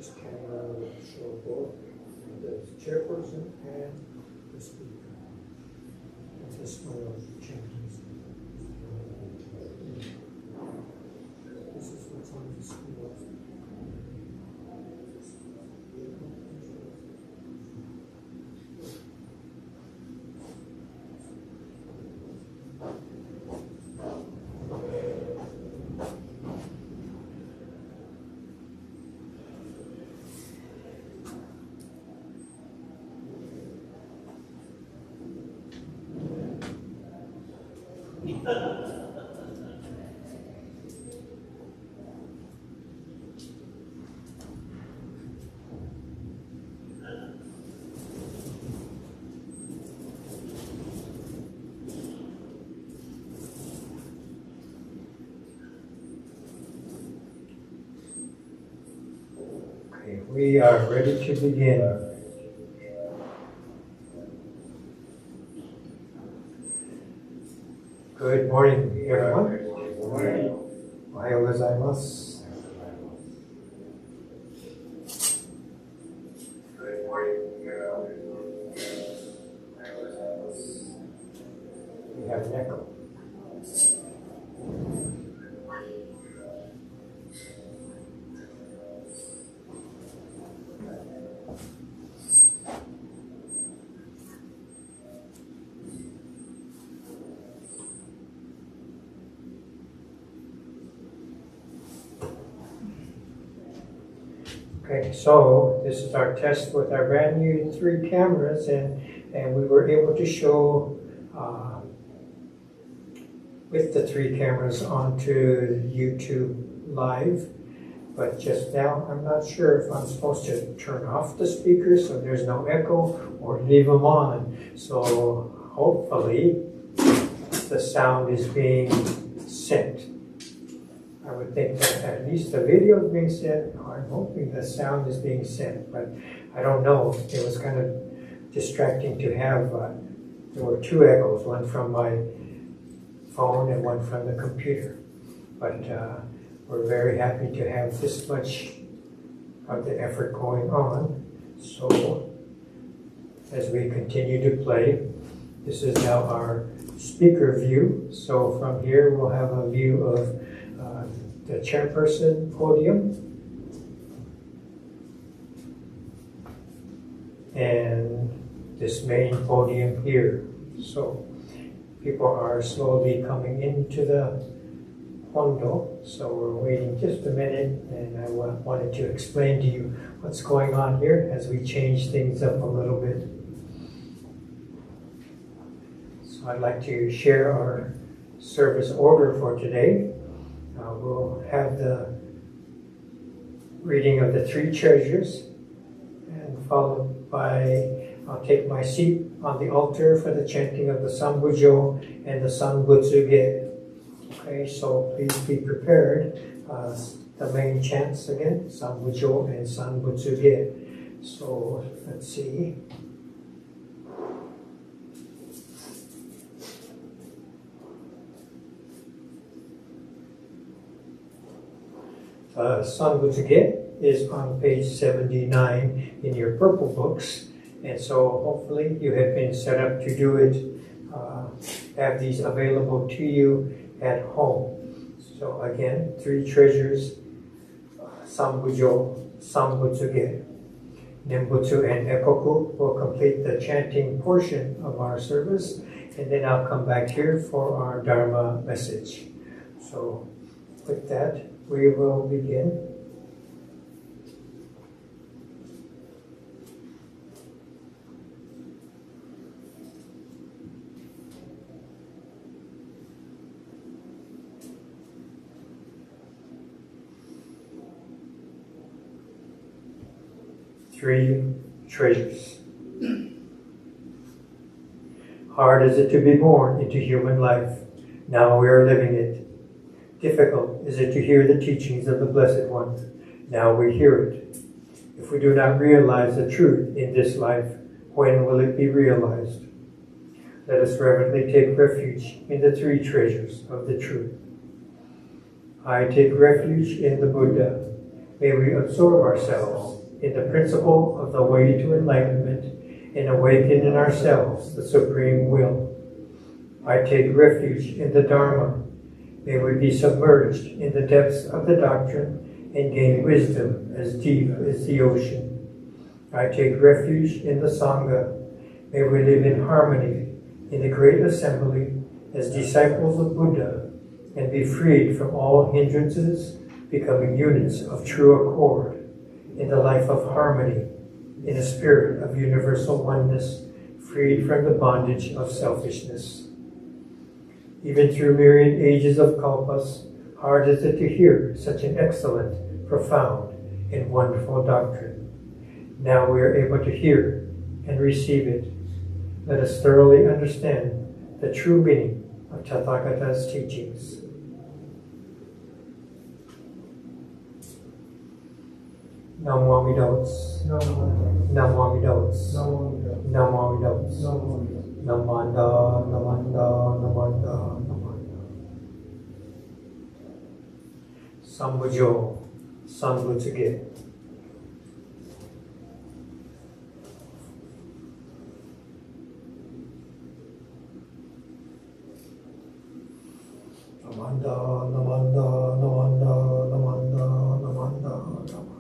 this camera will show both the chairperson and the speaker. And this way of chanting. This is what's on the screen. We are ready to begin. Good morning, everyone. Good morning. Ohayou gozaimasu. Good morning. We have an echo. Okay, so this is our test with our brand new 3 cameras, and we were able to show with the 3 cameras onto YouTube Live. But just now, I'm not sure if I'm supposed to turn off the speakers so there's no echo or leave them on. So hopefully the sound is being sent. I would think that at least the video is being sent. I'm hoping the sound is being sent, but I don't know. It was kind of distracting to have, there were 2 echoes, one from my phone and one from the computer. But we're very happy to have this much of the effort going on. So as we continue to play, this is now our speaker view. So from here we'll have a view of the chairperson podium and this main podium here. So people are slowly coming into the hondo, so we're waiting just a minute, and I wanted to explain to you what's going on here as we change things up a little bit. So I'd like to share our service order for today. We'll have the reading of the 3 treasures, and followed by, I'll take my seat on the altar for the chanting of the Sambujo and the Sanbutsuge. Okay, so please be prepared. The main chants again, Sambujo and Sanbutsuge. So let's see. Sanbutsuge is on page 79 in your purple books, and so hopefully you have been set up to do it, have these available to you at home. So again, 3 treasures, Sambujo, Sanbutsuge, Nembutsu, and Ekoku will complete the chanting portion of our service, and then I'll come back here for our Dharma message. So with that, we will begin. Three treasures. Hard is it to be born into human life. Now we are living it. Difficult is it to hear the teachings of the Blessed One. Now we hear it. If we do not realize the truth in this life, when will it be realized? Let us reverently take refuge in the 3 treasures of the truth. I take refuge in the Buddha, may we absorb ourselves in the principle of the way to enlightenment and awaken in ourselves the supreme will. I take refuge in the Dharma. May we be submerged in the depths of the doctrine and gain wisdom as deep as the ocean. I take refuge in the Sangha. May we live in harmony in the great assembly as disciples of Buddha and be freed from all hindrances, becoming units of true accord in the life of harmony, in a spirit of universal oneness, freed from the bondage of selfishness. Even through myriad ages of kalpas, hard is it to hear such an excellent, profound, and wonderful doctrine. Now we are able to hear and receive it. Let us thoroughly understand the true meaning of Tathagata's teachings. Namo Amida Butsu. Namo Amida Butsu. Namo Amida Butsu. Namanda, Namanda, Namanda, Namanda. Sambujo, Sambutsuge. Namanda, Namanda, Namanda, Namanda, Namanda, Namanda.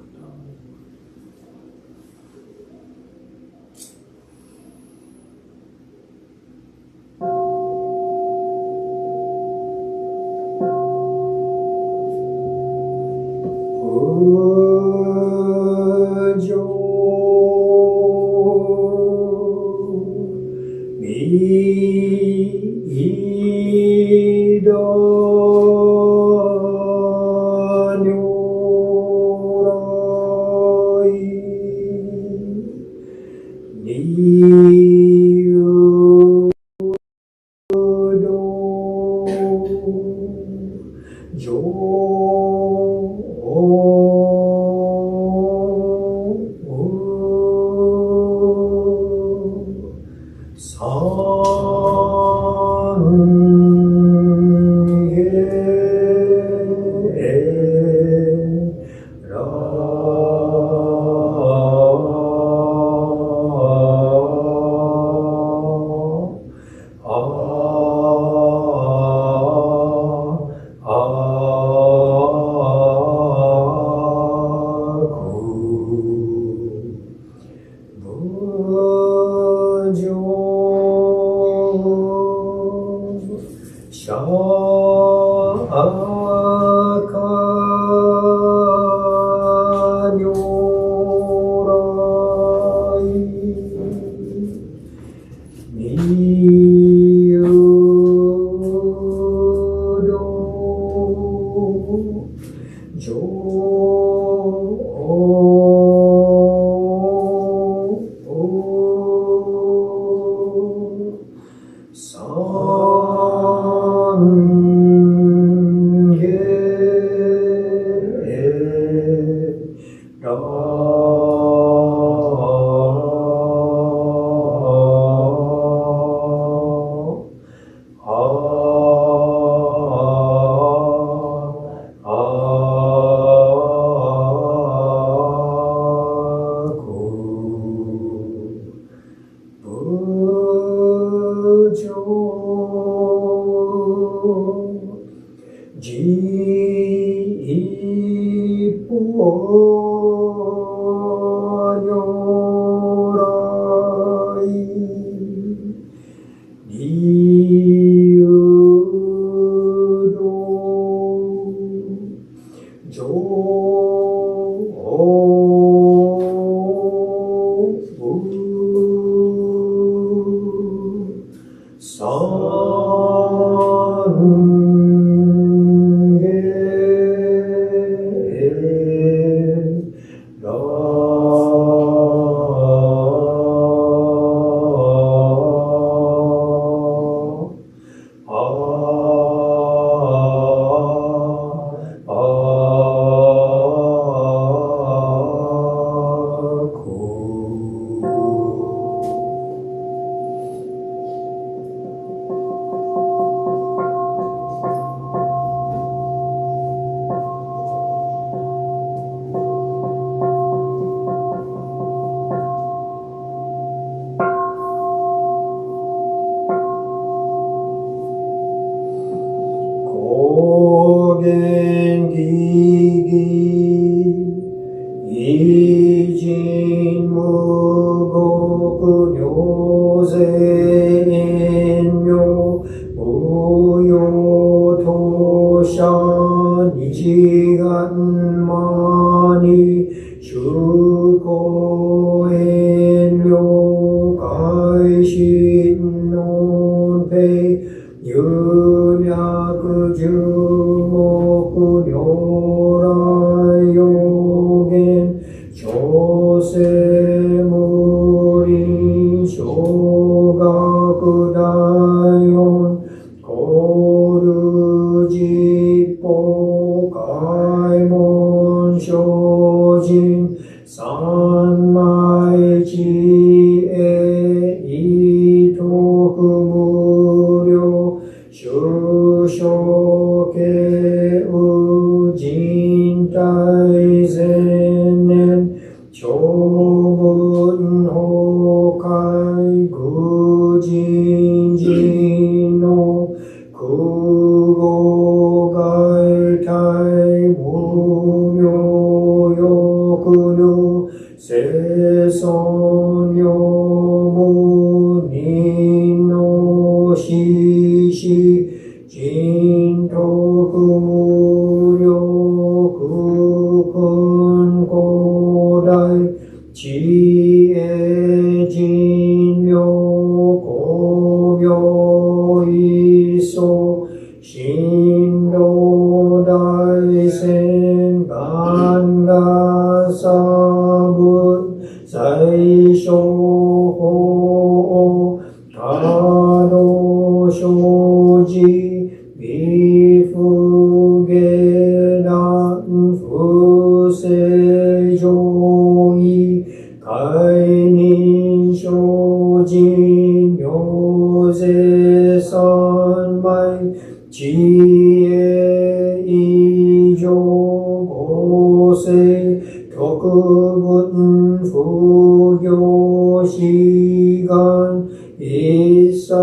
元義義人無極行善妙無用当社日願魔に修行遠慮開始のペ有略十目如来予言小生無輪小学大音コール実法開門精進三昧智慧意徳無量修正慶右人体善念長文法界愚人人の空語外体無明欲量生尊用無人の死死人徳無量空君古代知恵人量公明一層神道大仙願が差分最小法他道生じ微不下男不正上位解任精進行税三昧知恵以上合成特分不行志願一切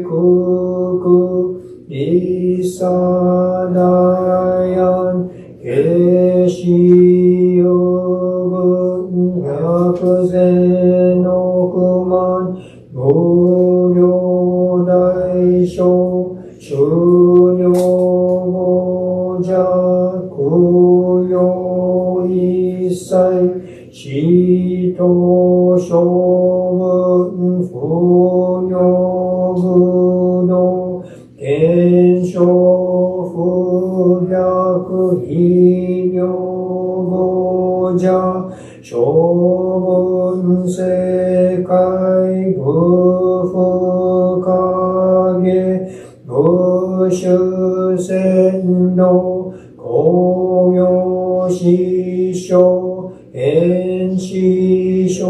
空空一切大安決し有分百千億万無量大小修行語者供養一切使徒諸分不行無能検証不逆非行語者諸分世界不不影不修仙道公用師匠遠師匠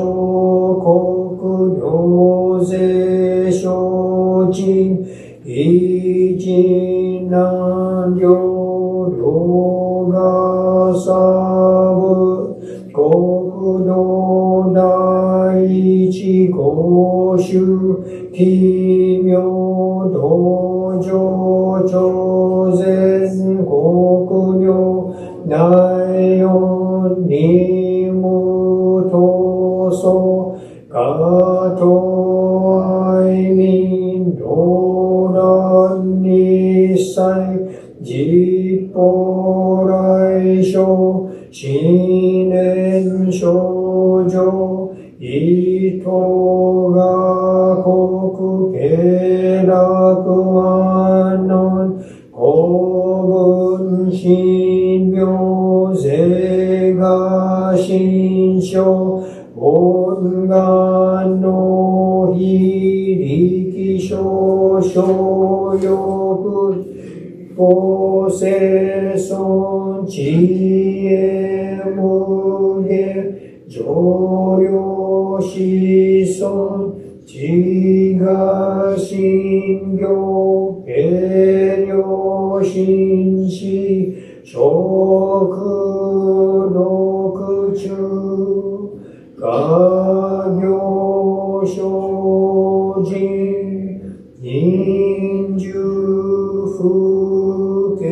国行税精進一人難量量が差分国土第一五種奇妙道場超然国領内音二無闘争加藤愛民道乱一切実法来生新年少女意図が国経楽安穏公文神妙税が心象本願の非力少々欲法生尊知恵無限上領子孫自我心行平量心死食六中家業精進人寿不敬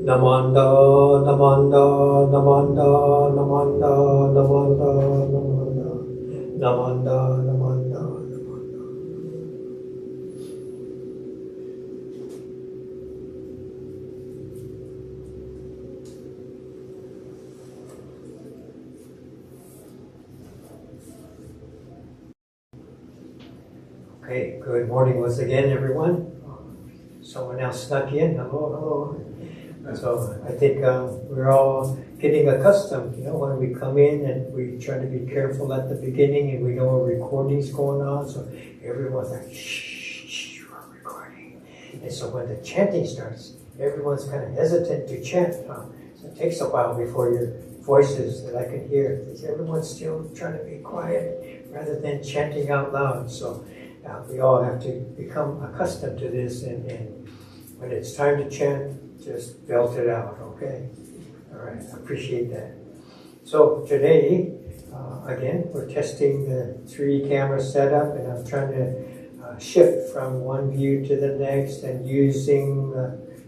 Namanda, namanda, namanda, namanda, namanda, namanda, namanda, namanda, namanda. Okay, good morning once again, everyone. Someone else snuck in. Hello, hello. So I think we're all getting accustomed, when we come in and we try to be careful at the beginning and we know a recording's going on, so everyone's like, shh, we're recording. And so when the chanting starts, everyone's kind of hesitant to chant. So it takes a while before your voices that I can hear. Everyone's still trying to be quiet rather than chanting out loud. So we all have to become accustomed to this, and when it's time to chant, just belt it out, okay? All right, I appreciate that. So today, again, we're testing the 3-camera setup, and I'm trying to shift from one view to the next and using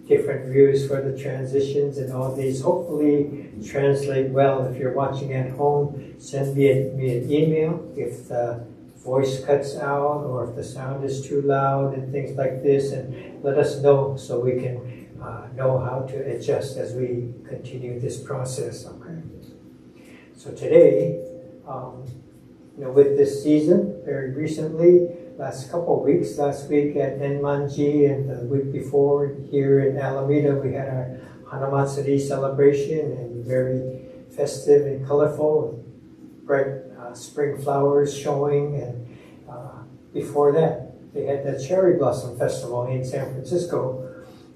different views for the transitions, and all these hopefully translate well. If you're watching at home, send me an email if the voice cuts out or if the sound is too loud and things like this, and let us know so we can know how to adjust as we continue this process, okay? So today, with this season, very recently, last week at Enmanji and the week before here in Alameda, we had our Hanamatsuri celebration, and very festive and colorful, with bright spring flowers showing, and before that, they had the Cherry Blossom Festival in San Francisco.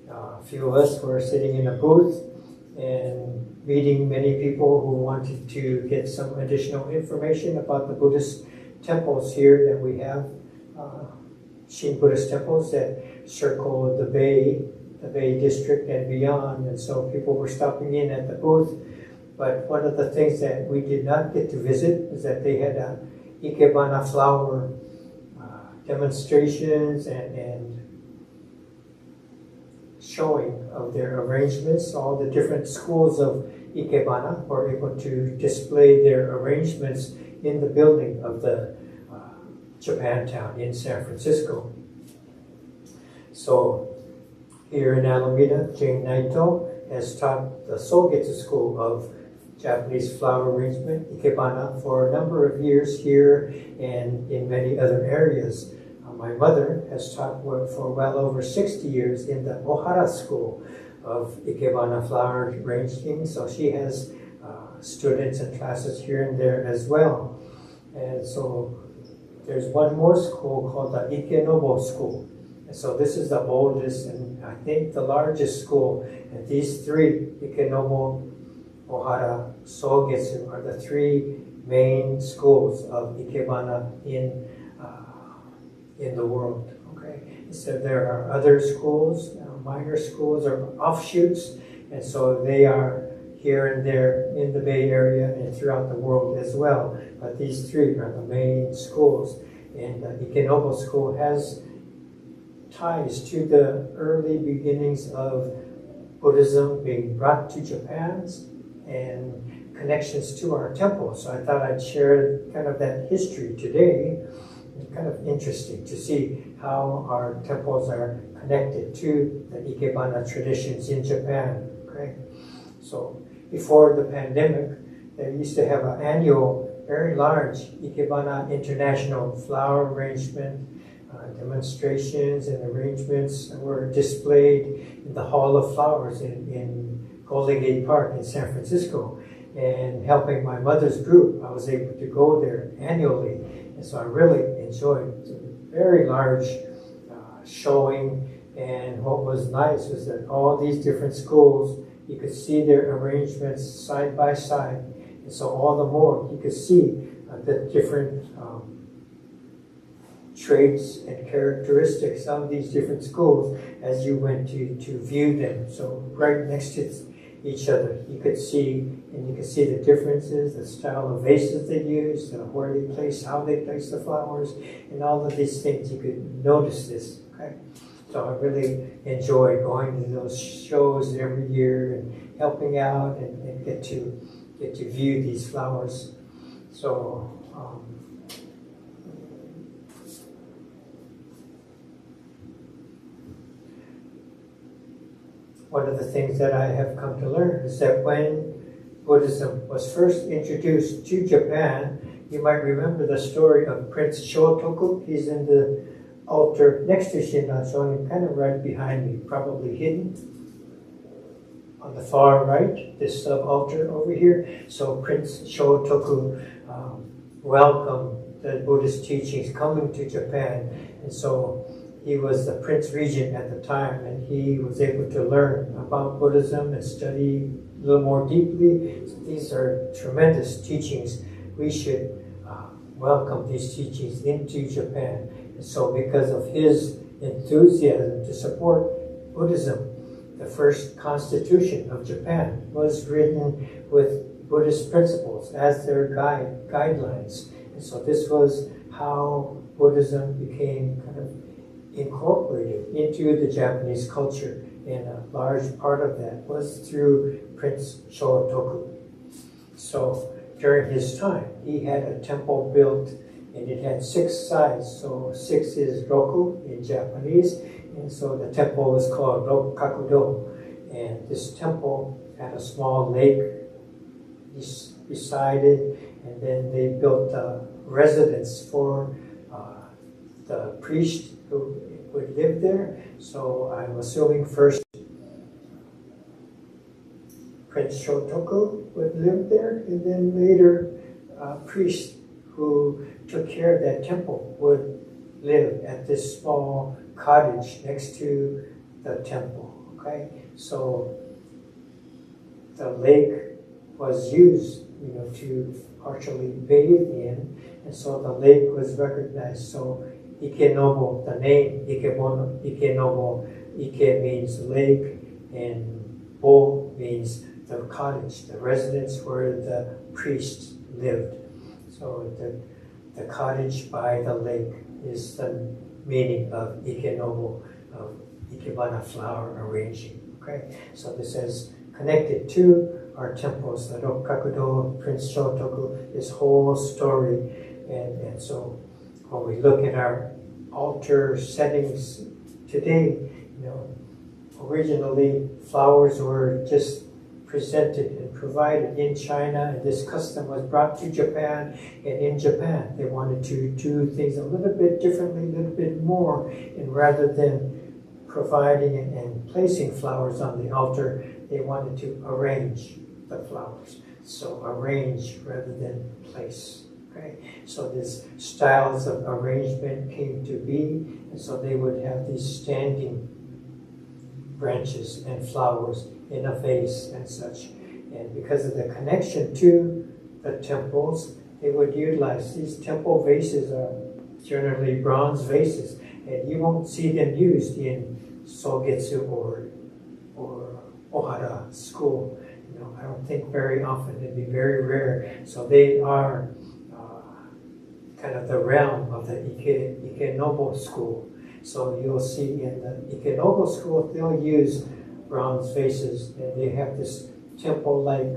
A few of us were sitting in a booth and meeting many people who wanted to get some additional information about the Buddhist temples here that we have, Shin Buddhist temples that circle the Bay District and beyond. And so people were stopping in at the booth. But one of the things that we did not get to visit is that they had Ikebana flower demonstrations and showing of their arrangements. All the different schools of Ikebana were able to display their arrangements in the building of the Japantown in San Francisco. So here in Alameda, Jane Naito has taught the Sogetsu School of Japanese flower arrangement, Ikebana, for a number of years here and in many other areas. My mother has taught for well over 60 years in the Ohara School of Ikebana flower arranging, so she has students and classes here and there as well. And so there's one more school called the Ikenobo School. And so this is the oldest and I think the largest school. And these three, Ikenobo, Ohara, Sogetsu, are the three main schools of Ikebana in the world. Okay, so there are other schools, minor schools or offshoots, and so they are here and there in the Bay Area and throughout the world as well. But these three are the main schools, and the Ikenobo School has ties to the early beginnings of Buddhism being brought to Japan and connections to our temple. So I thought I'd share kind of that history today. It's kind of interesting to see how our temples are connected to the Ikebana traditions in Japan. Okay, so before the pandemic, they used to have an annual, very large Ikebana International flower arrangement. Demonstrations and arrangements were displayed in the Hall of Flowers in Golden Gate Park in San Francisco. And helping my mother's group, I was able to go there annually. And so I really enjoyed a very large showing. And what was nice was that all these different schools, you could see their arrangements side by side. And so all the more you could see the different traits and characteristics of these different schools as you went to view them. So right next to each other, you could see, and you could see the differences, the style of vases they use, where they place, how they place the flowers, and all of these things. You could notice this. Okay, so I really enjoyed going to those shows every year and helping out and get to view these flowers. So. One of the things that I have come to learn is that when Buddhism was first introduced to Japan, you might remember the story of Prince Shotoku. He's in the altar next to Shinran-son, kind of right behind me, probably hidden on the far right, this sub-altar over here. So Prince Shotoku welcomed the Buddhist teachings coming to Japan, and so he was the Prince Regent at the time, and he was able to learn about Buddhism and study a little more deeply. So these are tremendous teachings. We should welcome these teachings into Japan. And so because of his enthusiasm to support Buddhism, the first constitution of Japan was written with Buddhist principles as their guidelines. And so this was how Buddhism became kind of incorporated into the Japanese culture, and a large part of that was through Prince Shotoku. So during his time, he had a temple built, and it had 6 sides. So 6 is roku in Japanese, and so the temple was called Rokkakudo. And this temple had a small lake beside it, and then they built a residence for the priest who would live there. So I'm assuming first Prince Shotoku would live there, and then later a priest who took care of that temple would live at this small cottage next to the temple. Okay, so the lake was used, to partially bathe in, and so the lake was recognized. So Ikenobo, the name Ikenobo, Ike means lake, and Bo means the cottage, the residence where the priest lived. So the cottage by the lake is the meaning of Ikenobo, of Ikebana flower arranging. Okay, so this is connected to our temples, the Rokkakudo, Prince Shotoku, this whole story, and so when we look at our altar settings today, originally flowers were just presented and provided in China, and this custom was brought to Japan, and in Japan they wanted to do things a little bit differently, a little bit more, and rather than providing and placing flowers on the altar, they wanted to arrange the flowers. So arrange rather than place. Okay? So these styles of arrangement came to be, and so they would have these standing branches and flowers in a vase and such. And because of the connection to the temples, they would utilize these temple vases are generally bronze vases, and you won't see them used in Sogetsu or Ohara school. I don't think very often. It'd be very rare. So they are kind of the realm of the Ikenobo school. So you'll see in the Ikenobo school, they'll use bronze vases, and they have this temple-like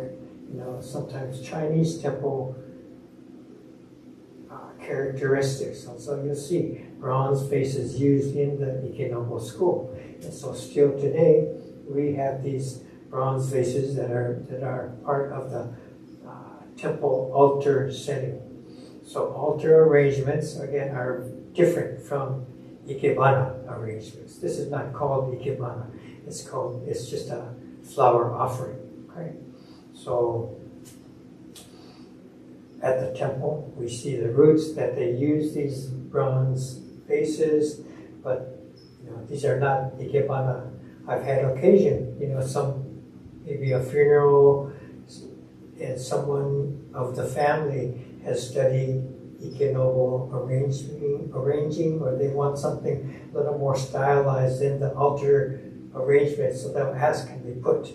sometimes Chinese temple characteristics. So you'll see bronze vases used in the Ikenobo school. And so still today, we have these bronze vases that are part of the temple altar setting. So altar arrangements, again, are different from Ikebana arrangements. This is not called Ikebana. It's just a flower offering. Okay? So at the temple, we see the roots that they use these bronze vases, but these are not Ikebana. I've had occasion, maybe a funeral, and someone of the family has studied Ikenobo arranging, or they want something a little more stylized in the altar arrangement, so they'll ask, can they put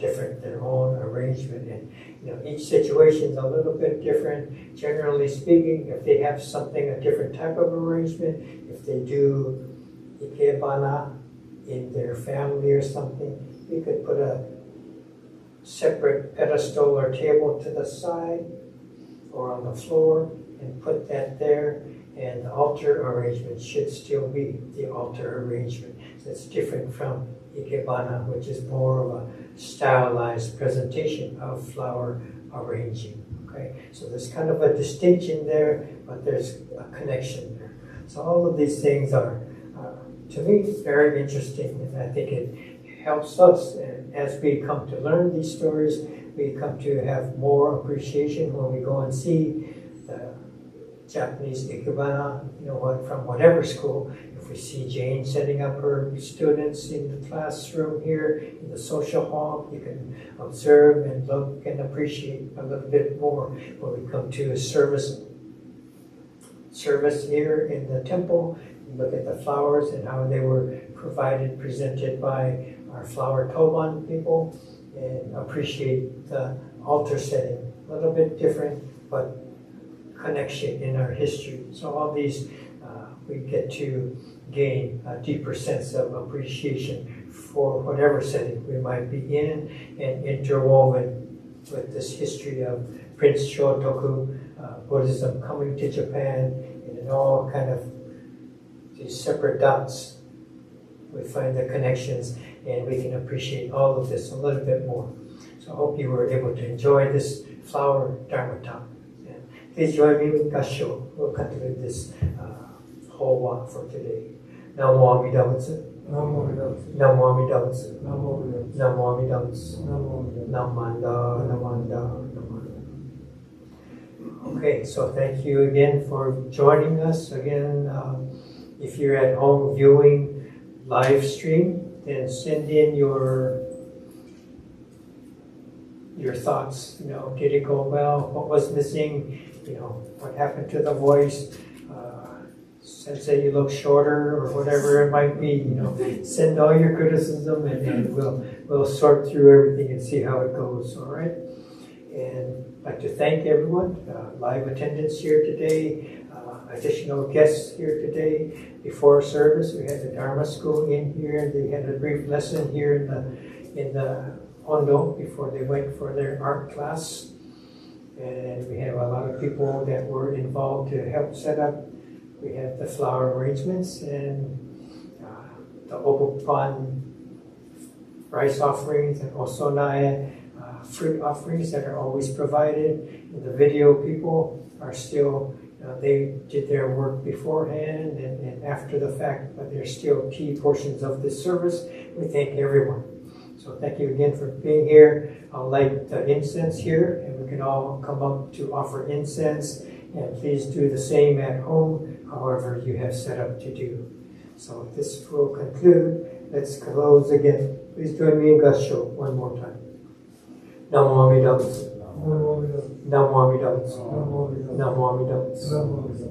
their own arrangement in. Each situation is a little bit different. Generally speaking, if they have a different type of arrangement, if they do Ikebana in their family or something, you could put a separate pedestal or table to the side or on the floor and put that there, and the altar arrangement should still be the altar arrangement. So it's different from Ikebana, which is more of a stylized presentation of flower arranging. Okay, so there's kind of a distinction there, but there's a connection there. So all of these things are, to me, very interesting, and I think it helps us. And as we come to learn these stories, we come to have more appreciation when we go and see the Japanese Ikebana, from whatever school. If we see Jane setting up her students in the classroom here, in the social hall, you can observe and look and appreciate a little bit more when we come to a service here in the temple. Look at the flowers and how they were presented by our flower toban people, and appreciate the altar setting. A little bit different, but connection in our history. So all these, we get to gain a deeper sense of appreciation for whatever setting we might be in, and interwoven with this history of Prince Shotoku, Buddhism coming to Japan, and in all kind of these separate dots, we find the connections, and we can appreciate all of this a little bit more. So I hope you were able to enjoy this flower Dharma talk. And please join me with Gassho. We'll conclude this whole walk for today. Namo Amida Butsu. Namo Amida Butsu. Namo Amida Butsu. Namanda, Namanda, Namanda. Okay, so thank you again for joining us. Again, if you're at home viewing live stream, then send in your thoughts. Did it go well? What was missing? What happened to the voice? Say you look shorter or whatever it might be. Send all your criticism, and we'll sort through everything and see how it goes. All right. And I'd like to thank everyone. Live attendance here today. Additional guests here today. Before service, we had the Dharma school in here. They had a brief lesson here in the Hondo before they went for their art class. And we have a lot of people that were involved to help set up. We have the flower arrangements and the Obopan rice offerings and Osonai fruit offerings that are always provided. And the video people are still, they did their work beforehand and after the fact, but they're still key portions of this service. We thank everyone. So thank you again for being here. I'll light the incense here, and we can all come up to offer incense. And please do the same at home, however you have set up to do. So this will conclude. Let's close again. Please join me in Gassho one more time. Namo Amida Butsu. Namo Amida Butsu. Namo Amida Butsu.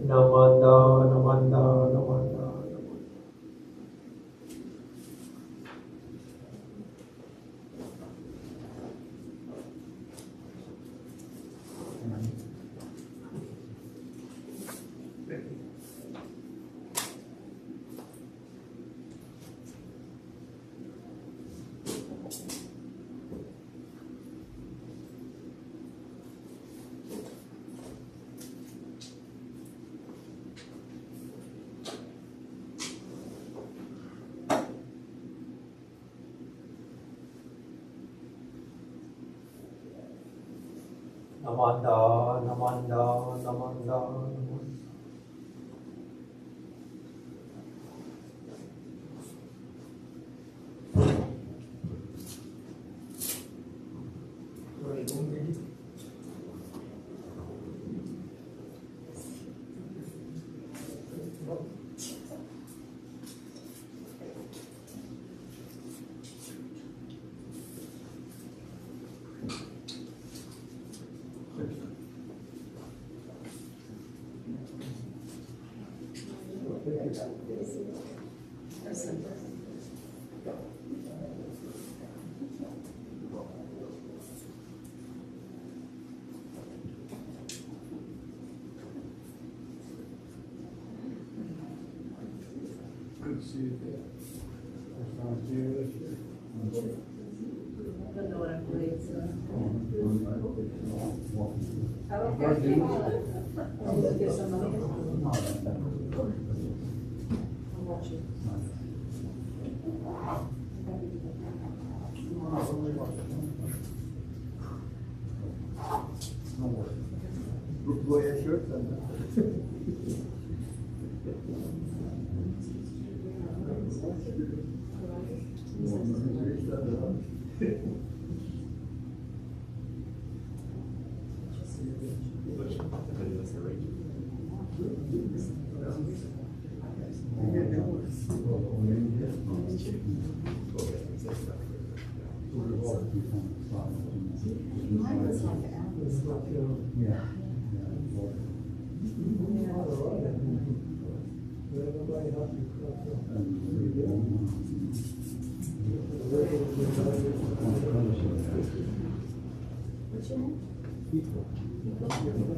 Namanda, Namanda, Namanda. Namanda, namanda, namanda. Good to see you again. First time to see you this year. I don't know what I'm doing, so. I'll look at some money. I'll watch it. Go ahead, sure. Mine was like an Yeah. What's your name? Talking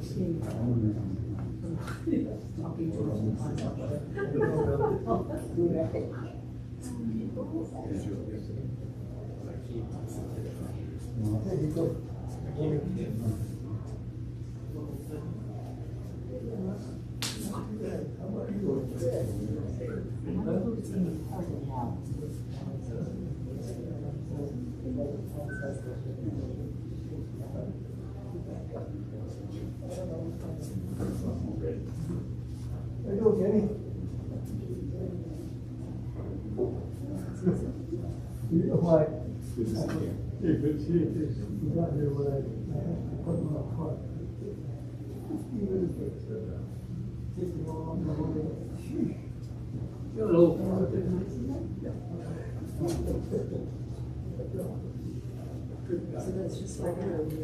There you go, Kenny. You know why? Good to see you. Yeah, good to see you. You got here when I put him up front. You're a little. So that's just like.